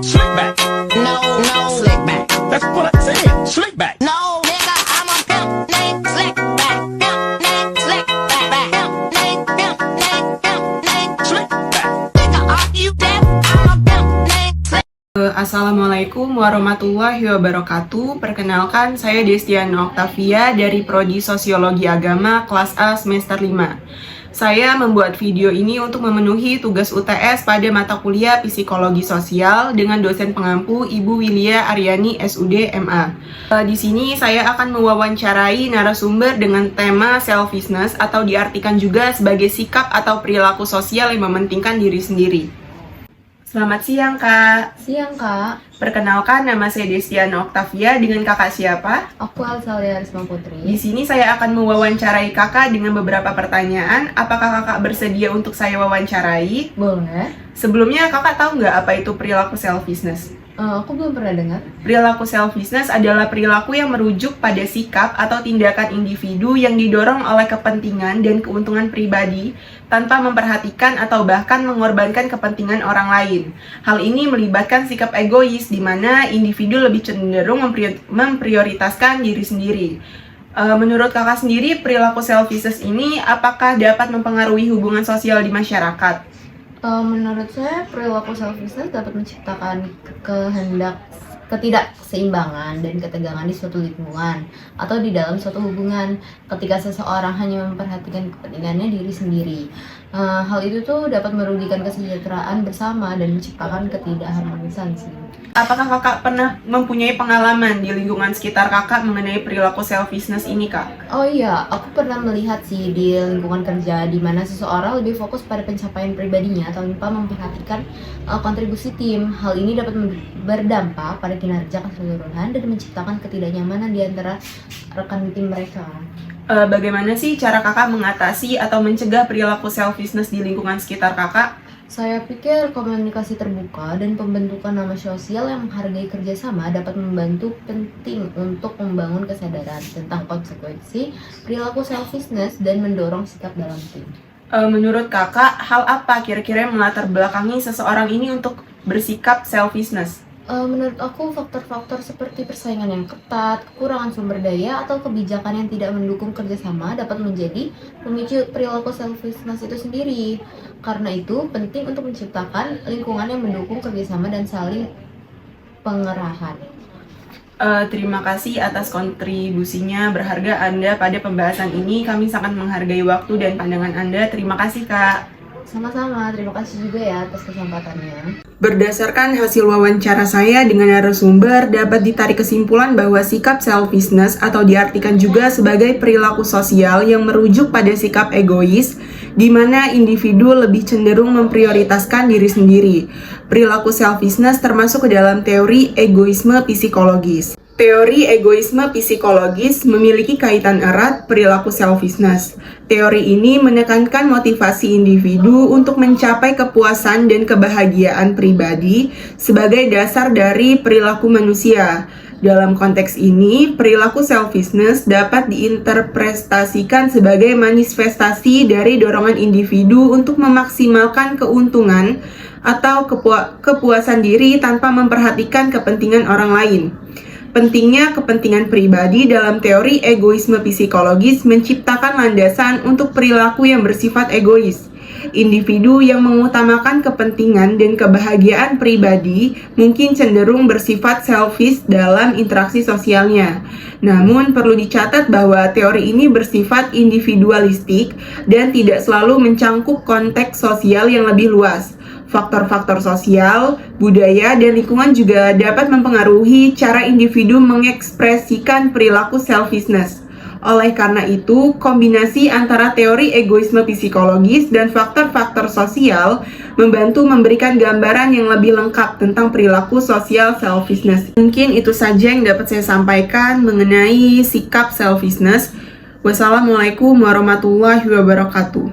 Slick back. No, slick back. That's what I said. Slick back. No, nigga, I'm a pimp named Slick back. Pimp named Slick back. Pimp named Slick back. Nigga, are you deaf? I'm a pimp named Slick. Assalamualaikum warahmatullahi wabarakatuh. Perkenalkan, saya Destiana Octavia dari Prodi Sosiologi Agama kelas A semester 5. Saya membuat video ini untuk memenuhi tugas UTS pada mata kuliah Psikologi Sosial dengan dosen pengampu Ibu Wilia Aryani SUD MA. Di sini saya akan mewawancarai narasumber dengan tema selfishness atau diartikan juga sebagai sikap atau perilaku sosial yang mementingkan diri sendiri. Selamat siang, Kak. Siang, Kak. Perkenalkan, nama saya Destiana Octavia. Dengan Kakak siapa? Aku Alsalia Risma Putri. Di sini saya akan mewawancarai Kakak dengan beberapa pertanyaan. Apakah Kakak bersedia untuk saya wawancarai? Boleh? Sebelumnya, Kakak tahu nggak apa itu perilaku selfishness? Aku belum pernah dengar. Perilaku selfishness adalah perilaku yang merujuk pada sikap atau tindakan individu yang didorong oleh kepentingan dan keuntungan pribadi tanpa memperhatikan atau bahkan mengorbankan kepentingan orang lain. Hal ini melibatkan sikap egois di mana individu lebih cenderung memprioritaskan diri sendiri. Menurut Kakak sendiri, perilaku selfishness ini apakah dapat mempengaruhi hubungan sosial di masyarakat? Menurut saya, perilaku selfishness dapat menciptakan ketidakseimbangan dan ketegangan di suatu lingkungan atau di dalam suatu hubungan ketika seseorang hanya memperhatikan kepentingannya diri sendiri. Hal itu tuh dapat merugikan kesejahteraan bersama dan menciptakan ketidakharmonisan sih. Apakah Kakak pernah mempunyai pengalaman di lingkungan sekitar Kakak mengenai perilaku selfishness ini, Kak? Oh iya, aku pernah melihat sih di lingkungan kerja di mana seseorang lebih fokus pada pencapaian pribadinya tanpa memperhatikan kontribusi tim. Hal ini dapat berdampak pada kinerja keseluruhan dan menciptakan ketidaknyamanan di antara rekan tim mereka. Bagaimana sih cara Kakak mengatasi atau mencegah perilaku selfishness di lingkungan sekitar Kakak? Saya pikir komunikasi terbuka dan pembentukan nama sosial yang menghargai kerjasama dapat membantu penting untuk membangun kesadaran tentang konsekuensi perilaku selfishness dan mendorong sikap dalam tim. Menurut Kakak, hal apa kira-kira yang melatar belakangi seseorang ini untuk bersikap selfishness? Menurut aku, faktor-faktor seperti persaingan yang ketat, kekurangan sumber daya, atau kebijakan yang tidak mendukung kerjasama dapat menjadi pemicu perilaku selfishness itu sendiri. Karena itu, penting untuk menciptakan lingkungan yang mendukung kerjasama dan saling pengerahan. Terima kasih atas kontribusinya berharga Anda pada pembahasan ini. Kami sangat menghargai waktu dan pandangan Anda. Terima kasih, Kak. Sama-sama, terima kasih juga ya atas kesempatannya. Berdasarkan hasil wawancara saya dengan narasumber, dapat ditarik kesimpulan bahwa sikap selfishness atau diartikan juga sebagai perilaku sosial yang merujuk pada sikap egois, di mana individu lebih cenderung memprioritaskan diri sendiri. Perilaku selfishness termasuk ke dalam teori egoisme psikologis. Teori egoisme psikologis memiliki kaitan erat perilaku selfishness. Teori ini menekankan motivasi individu untuk mencapai kepuasan dan kebahagiaan pribadi sebagai dasar dari perilaku manusia. Dalam konteks ini, perilaku selfishness dapat diinterpretasikan sebagai manifestasi dari dorongan individu untuk memaksimalkan keuntungan atau kepuasan diri tanpa memperhatikan kepentingan orang lain. Pentingnya kepentingan pribadi dalam teori egoisme psikologis menciptakan landasan untuk perilaku yang bersifat egois. Individu yang mengutamakan kepentingan dan kebahagiaan pribadi mungkin cenderung bersifat selfish dalam interaksi sosialnya. Namun perlu dicatat bahwa teori ini bersifat individualistik dan tidak selalu mencangkup konteks sosial yang lebih luas. Faktor-faktor sosial, budaya, dan lingkungan juga dapat mempengaruhi cara individu mengekspresikan perilaku selfishness. Oleh karena itu, kombinasi antara teori egoisme psikologis dan faktor-faktor sosial membantu memberikan gambaran yang lebih lengkap tentang perilaku sosial selfishness. Mungkin itu saja yang dapat saya sampaikan mengenai sikap selfishness. Wassalamualaikum warahmatullahi wabarakatuh.